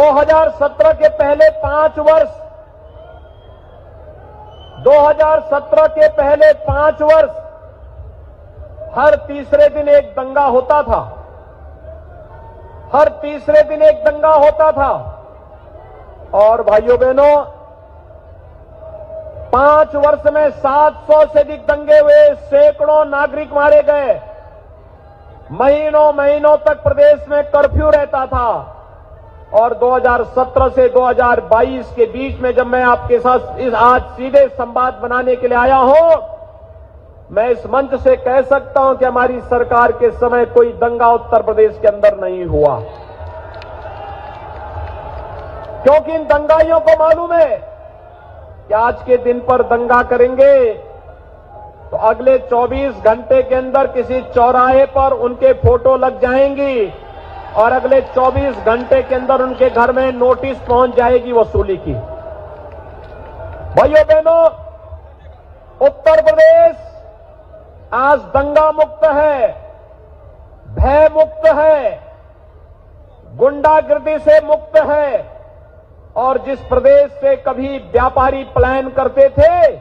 2017 के पहले 5 वर्ष 2017 के पहले 5 वर्ष हर तीसरे दिन एक दंगा होता था। हर तीसरे दिन एक दंगा होता था। और भाइयों बहनों, 5 वर्ष में 700 से अधिक दंगे हुए, सैकड़ों नागरिक मारे गए, महीनों महीनों तक प्रदेश में कर्फ्यू रहता था। और 2017 से 2022 के बीच में जब मैं आपके साथ इस आज सीधे संवाद बनाने के लिए आया हूं, मैं इस मंच से कह सकता हूं कि हमारी सरकार के समय कोई दंगा उत्तर प्रदेश के अंदर नहीं हुआ, क्योंकि इन दंगाइयों को मालूम है कि आज के दिन पर दंगा करेंगे तो अगले 24 घंटे के अंदर किसी चौराहे पर उनके फोटो लग जाएंगी और अगले 24 घंटे के अंदर उनके घर में नोटिस पहुंच जाएगी वसूली की। भाइयों बहनों, उत्तर प्रदेश आज दंगा मुक्त है, भय मुक्त है, गुंडागिर्दी से मुक्त है। और जिस प्रदेश से कभी व्यापारी पलायन करते थे,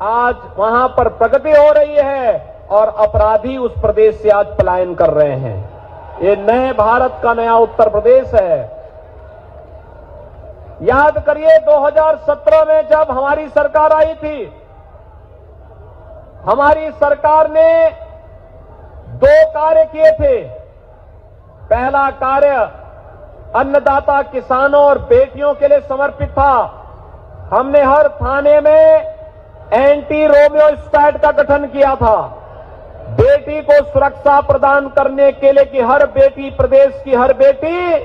आज वहां पर प्रगति हो रही है और अपराधी उस प्रदेश से आज पलायन कर रहे हैं। ये नए भारत का नया उत्तर प्रदेश है। याद करिए 2017 में जब हमारी सरकार आई थी, हमारी सरकार ने 2 कार्य किए थे। पहला कार्य अन्नदाता किसानों और बेटियों के लिए समर्पित था। हमने हर थाने में एंटी रोमियो स्क्वाड का गठन किया था, बेटी को सुरक्षा प्रदान करने के लिए कि हर बेटी, प्रदेश की हर बेटी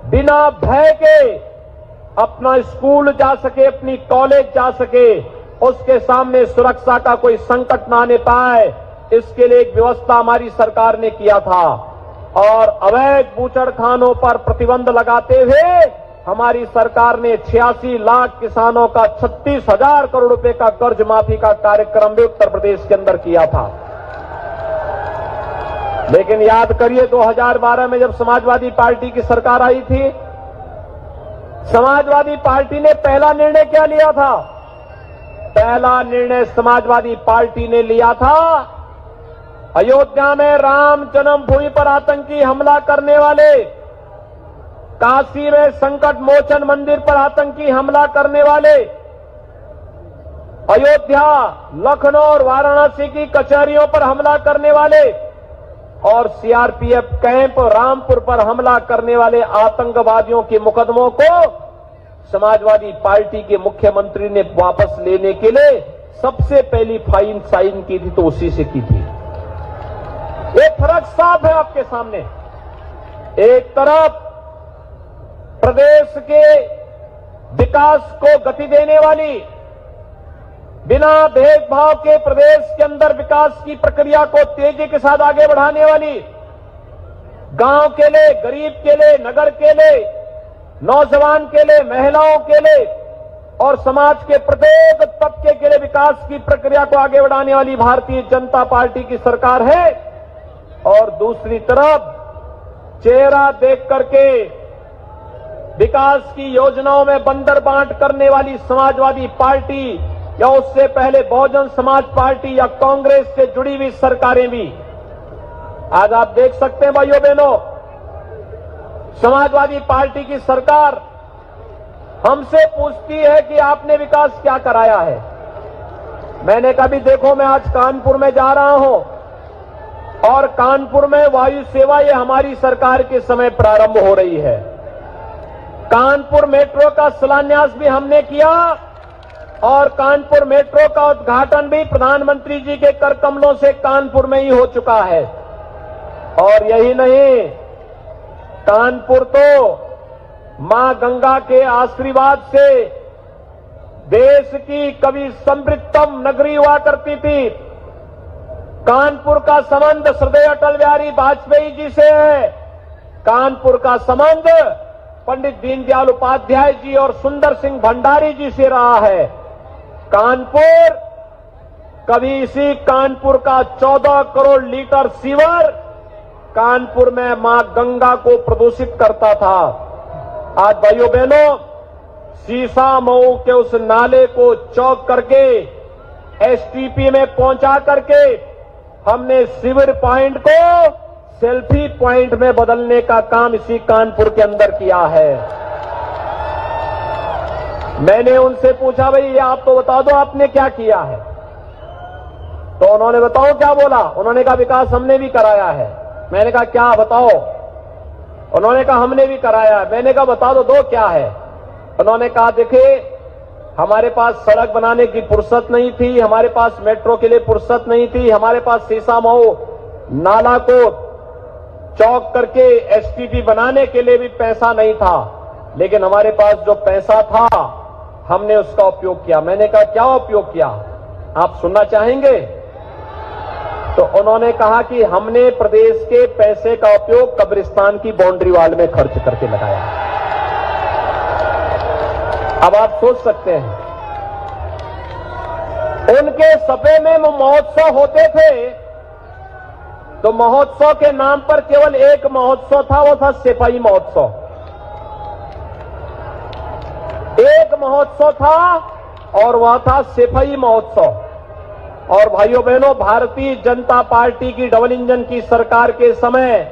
बिना भय के अपना स्कूल जा सके, अपनी कॉलेज जा सके, उसके सामने सुरक्षा का कोई संकट ना आने पाए, इसके लिए एक व्यवस्था हमारी सरकार ने किया था। और अवैध बूचड़खानों पर प्रतिबंध लगाते हुए हमारी सरकार ने 86 लाख किसानों का 36,000 करोड़ रुपए का कर्ज माफी का कार्यक्रम भी उत्तर प्रदेश के अंदर किया था। लेकिन याद करिए 2012 में जब समाजवादी पार्टी की सरकार आई थी, समाजवादी पार्टी ने पहला निर्णय क्या लिया था? पहला निर्णय समाजवादी पार्टी ने लिया था, अयोध्या में राम जन्मभूमि पर आतंकी हमला करने वाले, काशी में संकट मोचन मंदिर पर आतंकी हमला करने वाले, अयोध्या, लखनऊ और वाराणसी की कचहरियों पर हमला करने वाले और सीआरपीएफ कैंप रामपुर पर हमला करने वाले आतंकवादियों के मुकदमों को समाजवादी पार्टी के मुख्यमंत्री ने वापस लेने के लिए सबसे पहली फाइल साइन की थी, तो उसी से की थी। एक फर्क साफ है आपके सामने। एक तरफ प्रदेश के विकास को गति देने वाली, बिना भेदभाव के प्रदेश के अंदर विकास की प्रक्रिया को तेजी के साथ आगे बढ़ाने वाली, गांव के लिए, गरीब के लिए, नगर के लिए, नौजवान के लिए, महिलाओं के लिए और समाज के प्रत्येक तबके के लिए विकास की प्रक्रिया को आगे बढ़ाने वाली भारतीय जनता पार्टी की सरकार है। और दूसरी तरफ चेहरा देख करके विकास की योजनाओं में बंदर बांट करने वाली समाजवादी पार्टी या उससे पहले बहुजन समाज पार्टी या कांग्रेस से जुड़ी हुई सरकारें भी आज आप देख सकते हैं। भाइयों बहनों, समाजवादी पार्टी की सरकार हमसे पूछती है कि आपने विकास क्या कराया है। मैंने कहा भी देखो, मैं आज कानपुर में जा रहा हूं और कानपुर में वायु सेवा ये हमारी सरकार के समय प्रारंभ हो रही है। कानपुर मेट्रो का शिलान्यास भी हमने किया और कानपुर मेट्रो का उद्घाटन भी प्रधानमंत्री जी के कर कमलों से कानपुर में ही हो चुका है। और यही नहीं, कानपुर तो मां गंगा के आशीर्वाद से देश की कभी समृद्धतम नगरी हुआ करती थी। कानपुर का संबंध श्रद्धेय अटल बिहारी वाजपेयी जी से है। कानपुर का संबंध पंडित दीनदयाल उपाध्याय जी और सुंदर सिंह भंडारी जी से रहा है। कानपुर, कभी इसी कानपुर का 14 करोड़ लीटर सीवर कानपुर में मां गंगा को प्रदूषित करता था। आज भाइयों बहनों, सीसा मऊ के उस नाले को चौक करके एसटीपी में पहुंचा करके हमने शिविर पॉइंट को सेल्फी पॉइंट में बदलने का काम इसी कानपुर के अंदर किया है। मैंने उनसे पूछा, भाई ये आप तो बता दो आपने क्या किया है। तो उन्होंने बताओ क्या बोला। उन्होंने कहा विकास हमने भी कराया है। मैंने कहा क्या बताओ। उन्होंने कहा हमने भी कराया है। मैंने कहा बता दो क्या है। उन्होंने कहा देखिए, हमारे पास सड़क बनाने की फुर्सत नहीं थी, हमारे पास मेट्रो के लिए फुर्सत नहीं थी, हमारे पास सीसा मऊ नाला को चौक करके एसटीपी बनाने के लिए भी पैसा नहीं था, लेकिन हमारे पास जो पैसा था हमने उसका उपयोग किया। मैंने कहा क्या उपयोग किया, आप सुनना चाहेंगे। तो उन्होंने कहा कि हमने प्रदेश के पैसे का उपयोग कब्रिस्तान की बाउंड्री वॉल में खर्च करके लगाया। अब आप सोच सकते हैं, उनके सपे में महोत्सव होते थे तो महोत्सव के नाम पर केवल एक महोत्सव था, वो था सिपाही महोत्सव। एक महोत्सव था और वह था सिपाही महोत्सव। और भाइयों बहनों, भारतीय जनता पार्टी की डबल इंजन की सरकार के समय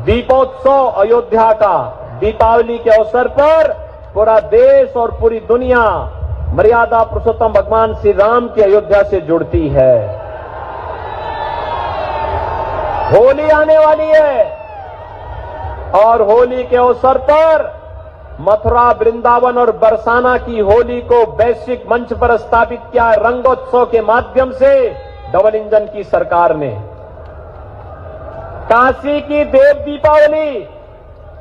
दीपोत्सव अयोध्या का दीपावली के अवसर पर पूरा देश और पूरी दुनिया मर्यादा पुरुषोत्तम भगवान श्री राम की अयोध्या से जुड़ती है। होली आने वाली है और होली के अवसर पर मथुरा, वृंदावन और बरसाना की होली को वैश्विक मंच पर स्थापित किया रंगोत्सव के माध्यम से डबल इंजन की सरकार ने। काशी की देव दीपावली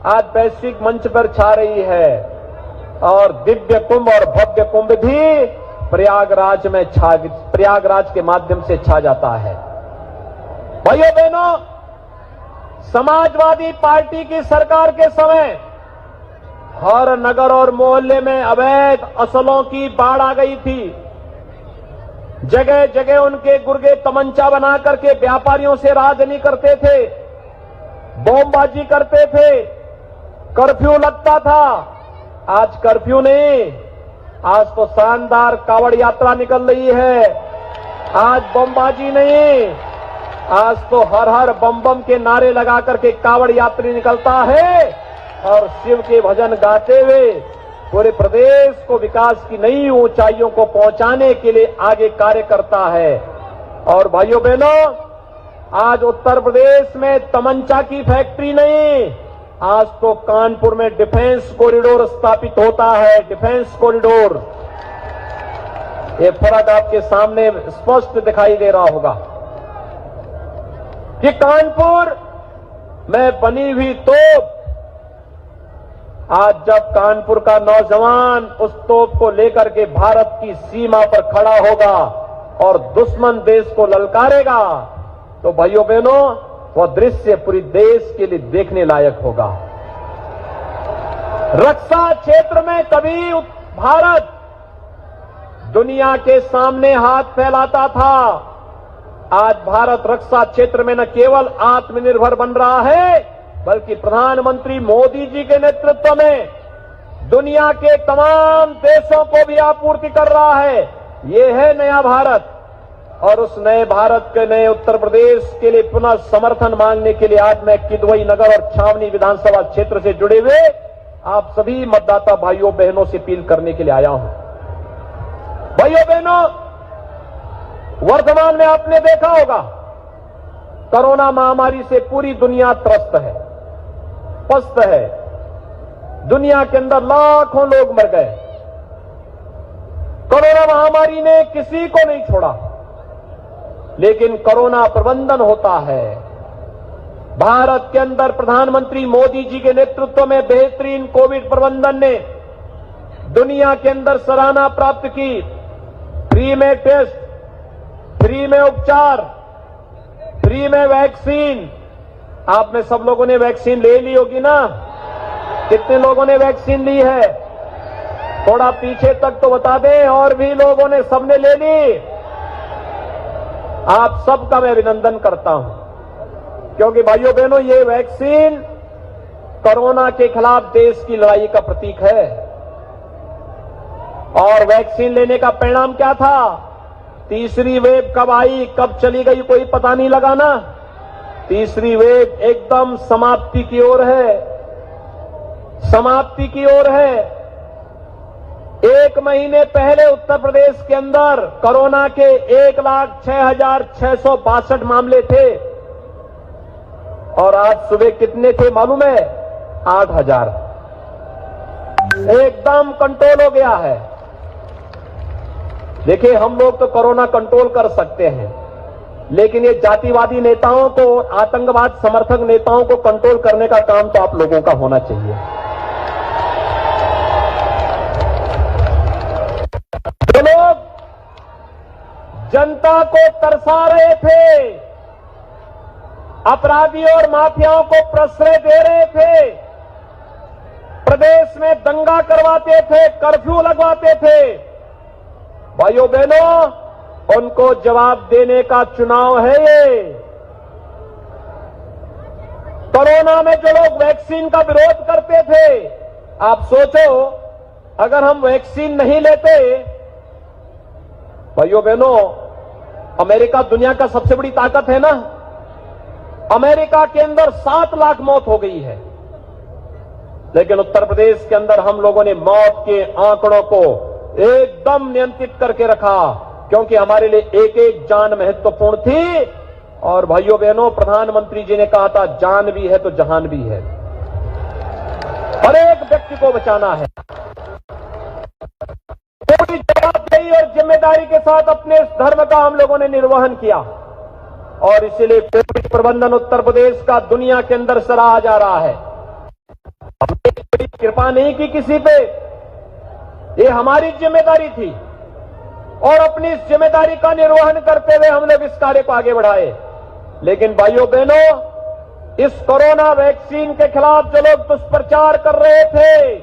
आज वैश्विक मंच पर छा रही है और दिव्य कुंभ और भव्य कुंभ भी प्रयागराज के माध्यम से छा जाता है। भाइयों बहनों, समाजवादी पार्टी की सरकार के समय हर नगर और मोहल्ले में अवैध असलों की बाढ़ आ गई थी। जगह जगह उनके गुर्गे तमंचा बना करके व्यापारियों से राजनी करते थे, बमबाजी करते थे, कर्फ्यू लगता था। आज कर्फ्यू नहीं, आज तो शानदार कावड़ यात्रा निकल रही है। आज बमबाजी नहीं, आज तो हर हर बम बम के नारे लगा करके कावड़ यात्री निकलता है और शिव के भजन गाते हुए पूरे प्रदेश को विकास की नई ऊंचाइयों को पहुंचाने के लिए आगे कार्य करता है। और भाइयों बहनों, आज उत्तर प्रदेश में तमंचा की फैक्ट्री नहीं, आज तो कानपुर में डिफेंस कॉरिडोर स्थापित होता है। डिफेंस कॉरिडोर, ये फर्क आपके सामने स्पष्ट दिखाई दे रहा होगा कि कानपुर में बनी हुई तोप, आज जब कानपुर का नौजवान उस तोप को लेकर के भारत की सीमा पर खड़ा होगा और दुश्मन देश को ललकारेगा, तो भाइयों बहनों, वह दृश्य पूरी देश के लिए देखने लायक होगा। रक्षा क्षेत्र में कभी भारत दुनिया के सामने हाथ फैलाता था, आज भारत रक्षा क्षेत्र में न केवल आत्मनिर्भर बन रहा है, बल्कि प्रधानमंत्री मोदी जी के नेतृत्व में दुनिया के तमाम देशों को भी आपूर्ति कर रहा है। ये है नया भारत। और उस नए भारत के नए उत्तर प्रदेश के लिए पुनः समर्थन मांगने के लिए आज मैं किदवई नगर और छावनी विधानसभा क्षेत्र से जुड़े हुए आप सभी मतदाता भाइयों बहनों से अपील करने के लिए आया हूं। भाइयों बहनों, वर्तमान में आपने देखा होगा कोरोना महामारी से पूरी दुनिया त्रस्त है, पस्त है। दुनिया के अंदर लाखों लोग मर गए। कोरोना महामारी ने किसी को नहीं छोड़ा, लेकिन कोरोना प्रबंधन होता है। भारत के अंदर प्रधानमंत्री मोदी जी के नेतृत्व में बेहतरीन कोविड प्रबंधन ने दुनिया के अंदर सराहना प्राप्त की। फ्री में टेस्ट, फ्री में उपचार, फ्री में वैक्सीन। आप में सब लोगों ने वैक्सीन ले ली होगी ना? कितने लोगों ने वैक्सीन ली है? थोड़ा पीछे तक तो बता दें। और भी लोगों ने, सबने ले ली? आप सबका मैं अभिनंदन करता हूं, क्योंकि भाइयों बहनों, ये वैक्सीन कोरोना के खिलाफ देश की लड़ाई का प्रतीक है। और वैक्सीन लेने का परिणाम क्या था? तीसरी वेव कब आई, कब चली गई, कोई पता नहीं लगा ना। तीसरी वेव एकदम समाप्ति की ओर है, समाप्ति की ओर है। 1 महीने पहले उत्तर प्रदेश के अंदर कोरोना के 1,06,662 मामले थे और आज सुबह कितने थे मालूम है? 8,000। एकदम कंट्रोल हो गया है। देखिए, हम लोग तो कोरोना कंट्रोल कर सकते हैं, लेकिन ये जातिवादी नेताओं को, आतंकवाद समर्थक नेताओं को कंट्रोल करने का काम तो आप लोगों का होना चाहिए। जो लोग जनता को तरसा रहे थे, अपराधियों और माफियाओं को प्रश्रय दे रहे थे, प्रदेश में दंगा करवाते थे, कर्फ्यू लगवाते थे, भाइयों बहनों, उनको जवाब देने का चुनाव है ये। कोरोना में जो लोग वैक्सीन का विरोध करते थे, आप सोचो अगर हम वैक्सीन नहीं लेते, भाइयों बहनों, अमेरिका दुनिया का सबसे बड़ी ताकत है ना, अमेरिका के अंदर 7 लाख मौत हो गई है, लेकिन उत्तर प्रदेश के अंदर हम लोगों ने मौत के आंकड़ों को एकदम नियंत्रित करके रखा, क्योंकि हमारे लिए एक एक जान महत्वपूर्ण थी। और भाइयों बहनों, प्रधानमंत्री जी ने कहा था, जान भी है तो जहान भी है, हर एक व्यक्ति को बचाना है। पूरी जवाबदेही और जिम्मेदारी के साथ अपने इस धर्म का हम लोगों ने निर्वहन किया और इसीलिए कोविड प्रबंधन उत्तर प्रदेश का दुनिया के अंदर सराहा जा रहा है। हमने कोई कृपा नहीं की किसी पे, ये हमारी जिम्मेदारी थी और अपनी इस जिम्मेदारी का निर्वहन करते हुए हम लोग इस कार्य को आगे बढ़ाए। लेकिन भाइयों बहनों, इस कोरोना वैक्सीन के खिलाफ जो लोग दुष्प्रचार कर रहे थे,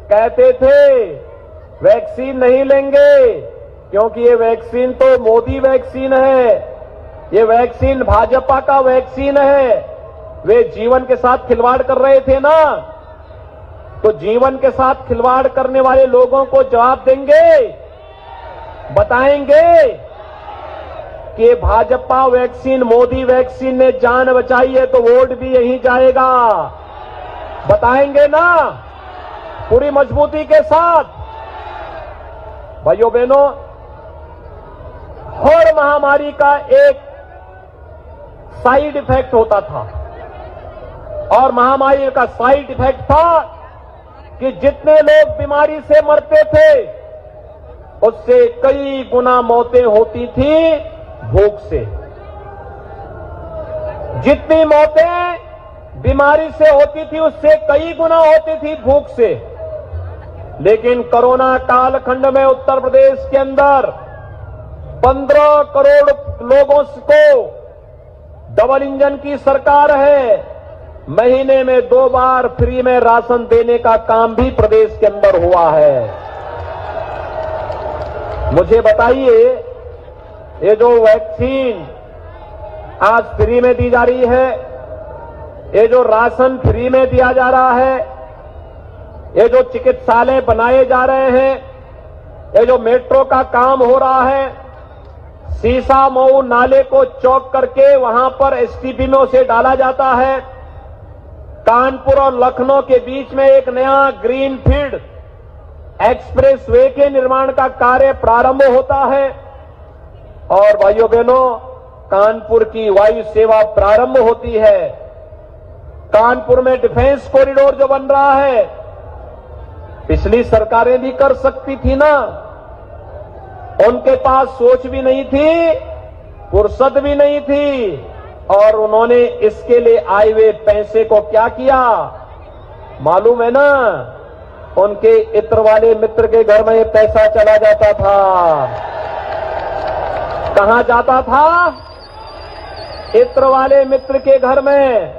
कहते थे वैक्सीन नहीं लेंगे क्योंकि ये वैक्सीन तो मोदी वैक्सीन है, ये वैक्सीन भाजपा का वैक्सीन है, वे जीवन के साथ खिलवाड़ कर रहे थे ना। तो जीवन के साथ खिलवाड़ करने वाले लोगों को जवाब देंगे, बताएंगे कि भाजपा वैक्सीन, मोदी वैक्सीन ने जान बचाई है तो वोट भी यहीं जाएगा, बताएंगे ना पूरी मजबूती के साथ। भाइयों बहनों, हर महामारी का एक साइड इफेक्ट होता था और महामारी का साइड इफेक्ट था कि जितने लोग बीमारी से मरते थे उससे कई गुना मौतें होती थी भूख से। जितनी मौतें बीमारी से होती थी उससे कई गुना होती थी भूख से। लेकिन कोरोना कालखंड में उत्तर प्रदेश के अंदर 15 करोड़ लोगों को डबल इंजन की सरकार है, महीने में 2 बार फ्री में राशन देने का काम भी प्रदेश के अंदर हुआ है। मुझे बताइए, ये जो वैक्सीन आज फ्री में दी जा रही है, ये जो राशन फ्री में दिया जा रहा है, ये जो चिकित्सालय बनाए जा रहे हैं, ये जो मेट्रो का काम हो रहा है, सीसा मऊ नाले को चौक करके वहां पर एसटीपी में उसे डाला जाता है, कानपुर और लखनऊ के बीच में एक नया ग्रीनफील्ड एक्सप्रेस वे के निर्माण का कार्य प्रारंभ होता है और भाइयों बहनों, कानपुर की वायु सेवा प्रारंभ होती है। कानपुर में डिफेंस कॉरिडोर जो बन रहा है, पिछली सरकारें भी कर सकती थी ना, उनके पास सोच भी नहीं थी, फुर्सत भी नहीं थी और उन्होंने इसके लिए आए हुए पैसे को क्या किया मालूम है ना? उनके इत्र वाले मित्र के घर में ये पैसा चला जाता था। कहां जाता था? इत्र वाले मित्र के घर में।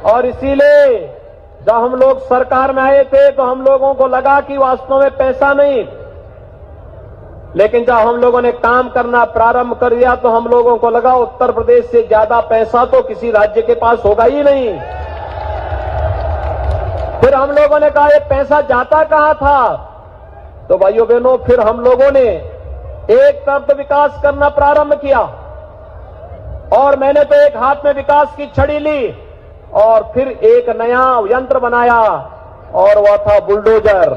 और इसीलिए जब हम लोग सरकार में आए थे तो हम लोगों को लगा कि वास्तव में पैसा नहीं, लेकिन जब हम लोगों ने काम करना प्रारंभ कर दिया तो हम लोगों को लगा उत्तर प्रदेश से ज्यादा पैसा तो किसी राज्य के पास होगा ही नहीं। फिर हम लोगों ने कहा ये पैसा जाता कहां था? तो भाइयों बहनों, फिर हम लोगों ने एक तरफ तो विकास करना प्रारंभ किया और मैंने तो एक हाथ में विकास की छड़ी ली और फिर एक नया यंत्र बनाया और वह था बुलडोजर।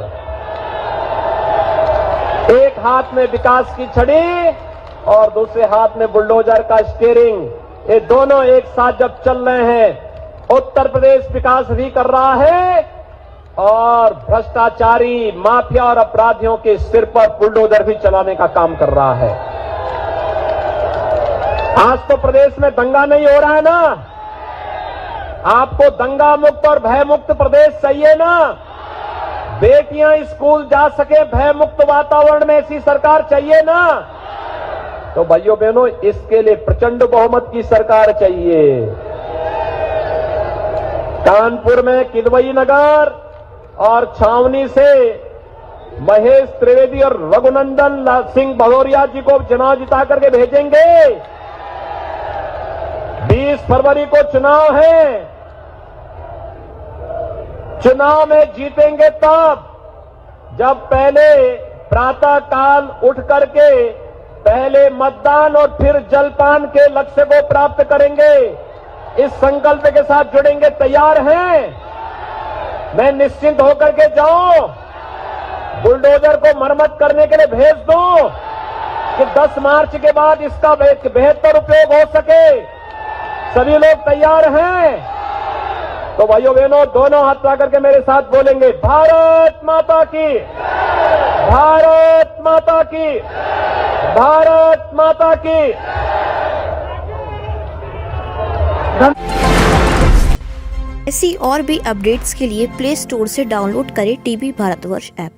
एक हाथ में विकास की छड़ी और दूसरे हाथ में बुलडोजर का स्टीयरिंग। ये दोनों एक साथ जब चल रहे हैं, उत्तर प्रदेश विकास भी कर रहा है और भ्रष्टाचारी, माफिया और अपराधियों के सिर पर बुलडोजर भी चलाने का काम कर रहा है। आज तो प्रदेश में दंगा नहीं हो रहा है ना? आपको दंगा मुक्त और भय मुक्त प्रदेश चाहिए ना? बेटियां स्कूल जा सके भय मुक्त वातावरण में ऐसी सरकार चाहिए ना? तो भाइयों बहनों, इसके लिए प्रचंड बहुमत की सरकार चाहिए। कानपुर में किदवई नगर और छावनी से महेश त्रिवेदी और रघुनंदन सिंह भदौरिया जी को चुनाव जिता करके भेजेंगे। 20 फरवरी को चुनाव है। चुनाव में जीतेंगे तब जब पहले प्रातः काल उठ करके पहले मतदान और फिर जलपान के लक्ष्य को प्राप्त करेंगे। इस संकल्प के साथ जुड़ेंगे। तैयार हैं? मैं निश्चिंत होकर के जाऊं, बुलडोजर को मरम्मत करने के लिए भेज दूं कि 10 मार्च के बाद इसका बेहतर उपयोग हो सके। सभी लोग तैयार हैं? तो भाइयों बहनों, दोनों हाथ ला करके मेरे साथ बोलेंगे, भारत माता की, भारत माता की, भारत माता की। ऐसी और भी अपडेट्स के लिए प्ले स्टोर से डाउनलोड करें टीवी भारतवर्ष ऐप।